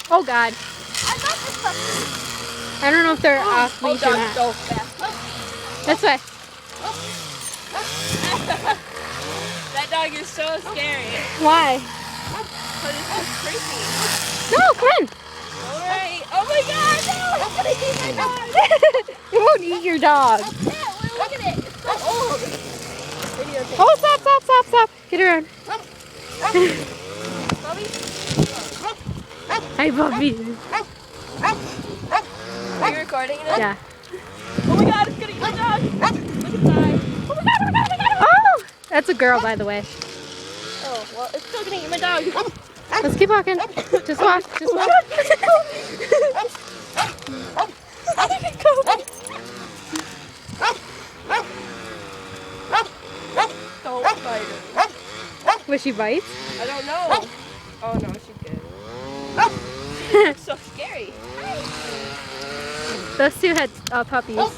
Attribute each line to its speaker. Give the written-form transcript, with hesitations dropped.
Speaker 1: Oh God.
Speaker 2: I love this puppy.
Speaker 1: I don't know if they're off leash or not.
Speaker 2: So fast.
Speaker 1: This way.
Speaker 2: That dog is so scary.
Speaker 1: Why?
Speaker 2: But it's so creepy.
Speaker 1: No, come on.
Speaker 2: Alright. Oh my God, no! It's gonna eat my dog.
Speaker 1: It won't eat your dog.
Speaker 2: Yeah, look at it. It's so old. Videotape.
Speaker 1: Oh, stop, stop, stop, stop. Get around.
Speaker 2: Bobby?
Speaker 1: Hi, Bobby.
Speaker 2: Are you recording it?
Speaker 1: Yeah.
Speaker 2: Oh my God, it's gonna eat my dog. Look at the eye. Oh my God, oh my God, oh my God.
Speaker 1: Oh, that's a girl, by the way.
Speaker 2: Oh, well, it's still gonna eat my dog.
Speaker 1: Let's keep walking. Just walk. Just walk.
Speaker 2: Don't bite her.
Speaker 1: Was she bite?
Speaker 2: I don't know. Oh no, she did. She looks so scary.
Speaker 1: Those two had puppies.